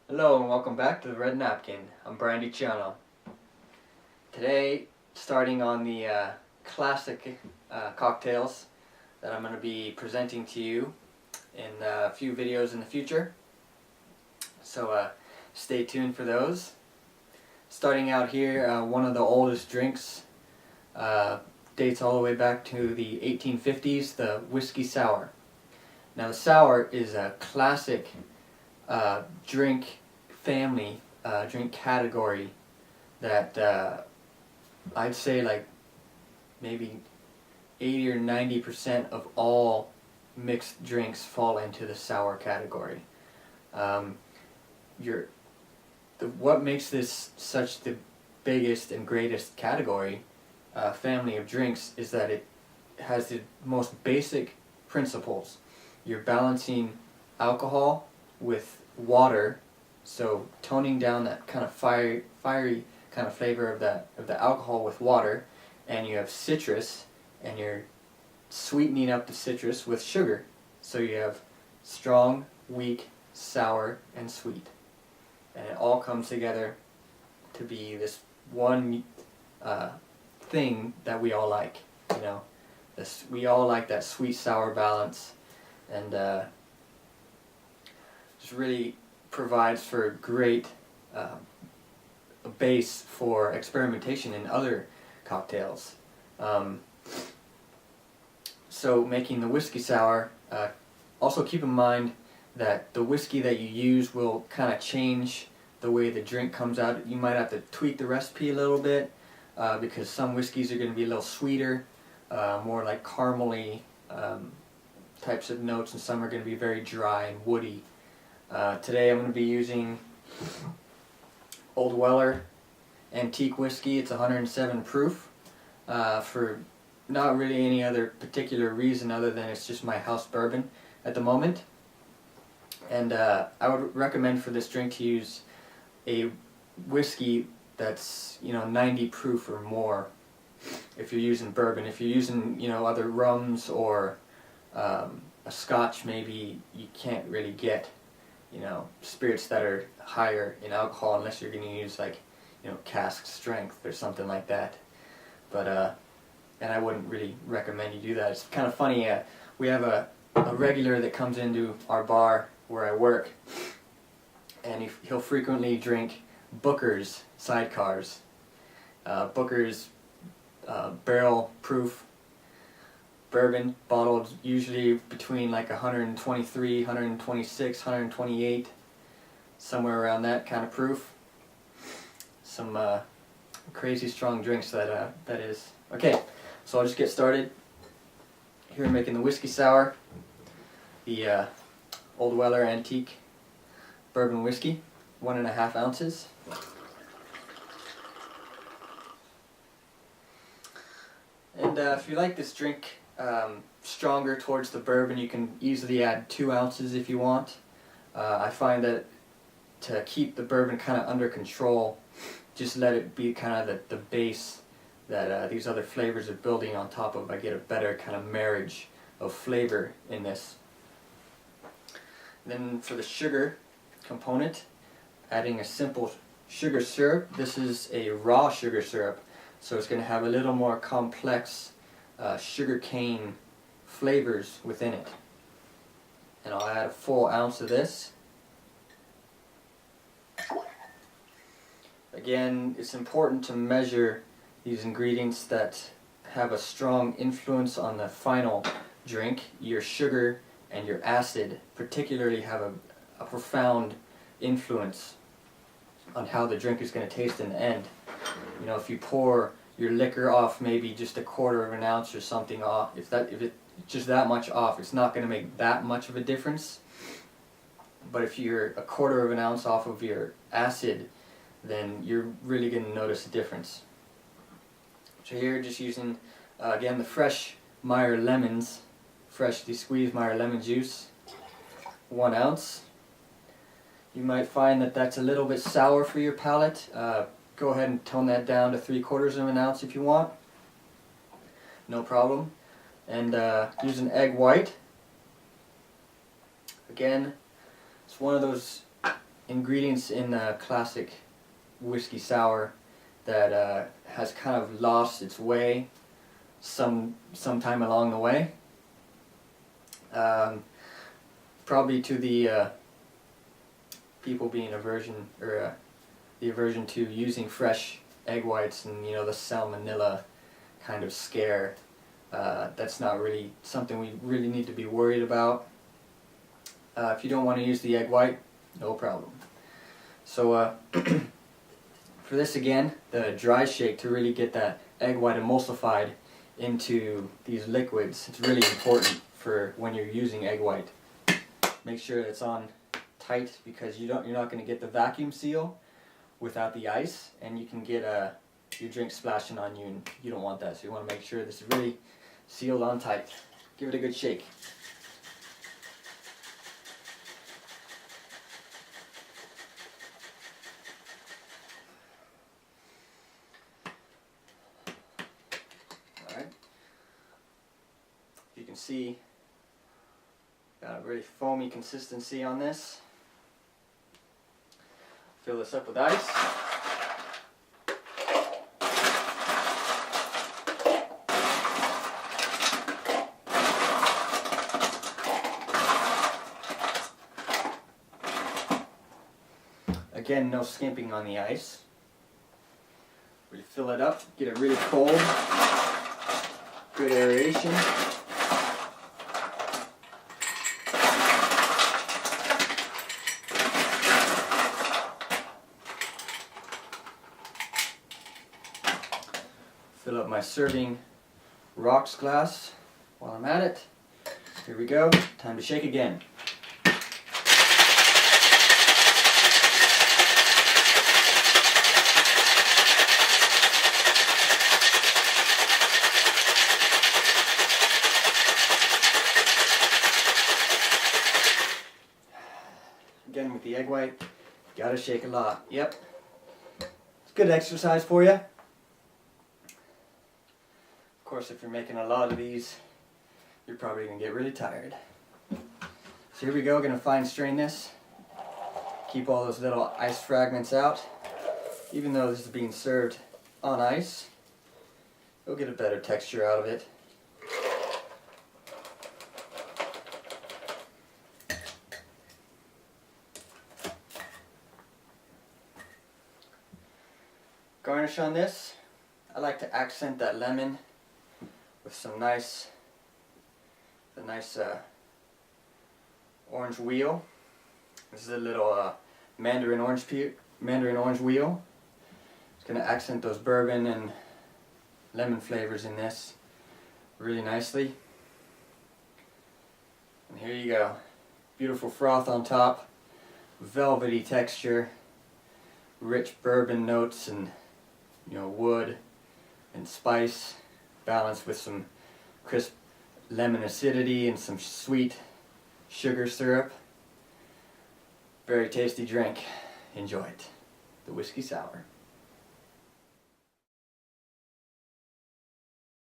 Hello and welcome back to the Red Napkin. I'm Brian DiCiano. Today, starting on the classic cocktails that I'm going to be presenting to you in a few videos in the future. So stay tuned for those. Starting out here, one of the oldest drinks dates all the way back to the 1850s, the whiskey sour. Now the sour is a classic drink family, drink category that I'd say like maybe 80 or 90% of all mixed drinks fall into the sour category. What makes this such the biggest and greatest category, family of drinks, is that it has the most basic principles. You're balancing alcohol with water, so toning down that kind of fiery kind of flavor of the alcohol with water, and you have citrus, and you're sweetening up the citrus with sugar. So you have strong, weak, sour, and sweet, and it all comes together to be this one thing that we all like. You know, we all like that sweet-sour balance, and just really provides for a great base for experimentation in other cocktails. So making the whiskey sour, also keep in mind that the whiskey that you use will kind of change the way the drink comes out. You might have to tweak the recipe a little bit because some whiskeys are going to be a little sweeter, more like caramely types of notes, and some are going to be very dry and woody. Today I'm going to be using Old Weller Antique Whiskey. It's 107 proof for not really any other particular reason other than it's just my house bourbon at the moment. And I would recommend for this drink to use a whiskey that's 90 proof or more if you're using bourbon. If you're using other rums or a scotch, maybe you can't really get spirits that are higher in alcohol unless you're going to use like cask strength or something like that. But and I wouldn't really recommend you do that. It's kind of funny, we have a regular that comes into our bar where I work, and he'll frequently drink Booker's sidecars. Booker's barrel proof bourbon, bottled usually between like 123, 126, 128, somewhere around that kind of proof. Some crazy strong drinks that is. Okay, so I'll just get started here making the whiskey sour, the Old Weller Antique Bourbon Whiskey, 1.5 ounces. And if you like this drink stronger towards the bourbon, you can easily add 2 ounces if you want. I find that to keep the bourbon kind of under control, just let it be kind of the base that these other flavors are building on top of. I get a better kind of marriage of flavor in this. Then for the sugar component, adding a simple sugar syrup. This is a raw sugar syrup, so it's going to have a little more complex sugar cane flavors within it. And I'll add a full ounce of this. Again, it's important to measure these ingredients that have a strong influence on the final drink. Your sugar and your acid particularly have a profound influence on how the drink is going to taste in the end. If you pour your liquor off maybe just 1/4 ounce or something off, if it's just that much off, it's not going to make that much of a difference. But if you're 1/4 ounce off of your acid, then you're really going to notice a difference. So here, just using again the fresh Meyer lemons, freshly squeezed Meyer lemon juice, 1 ounce. You might find that that's a little bit sour for your palate. Go ahead and tone that down to 3/4 ounce if you want. No problem. And use an egg white. Again, it's one of those ingredients in a classic whiskey sour that has kind of lost its way sometime along the way. Probably to the people being the aversion to using fresh egg whites and the salmonella kind of scare. That's not really something we really need to be worried about. If you don't want to use the egg white, no problem. So for this again, the dry shake, to really get that egg white emulsified into these liquids, it's really important for when you're using egg white. Make sure it's on tight, because you're not going to get the vacuum seal without the ice, and you can get your drink splashing on you, and you don't want that. So you want to make sure this is really sealed on tight. Give it a good shake. Alright. You can see, got a really foamy consistency on this. Fill this up with ice. Again, no skimping on the ice. We fill it up, get it really cold, good aeration. Fill up my serving rocks glass while I'm at it. Here we go, time to shake again. Again with the egg white, gotta shake a lot. Yep, it's good exercise for you. Of course, if you're making a lot of these, you're probably gonna get really tired. So here we go, gonna fine strain this. Keep all those little ice fragments out. Even though this is being served on ice, you'll get a better texture out of it. Garnish on this, I like to accent that lemon with some nice orange wheel. This is a little mandarin orange wheel. It's going to accent those bourbon and lemon flavors in this really nicely. And here you go. Beautiful froth on top, velvety texture, rich bourbon notes and wood and spice, balanced with some crisp lemon acidity and some sweet sugar syrup. Very tasty drink. Enjoy it. The whiskey sour.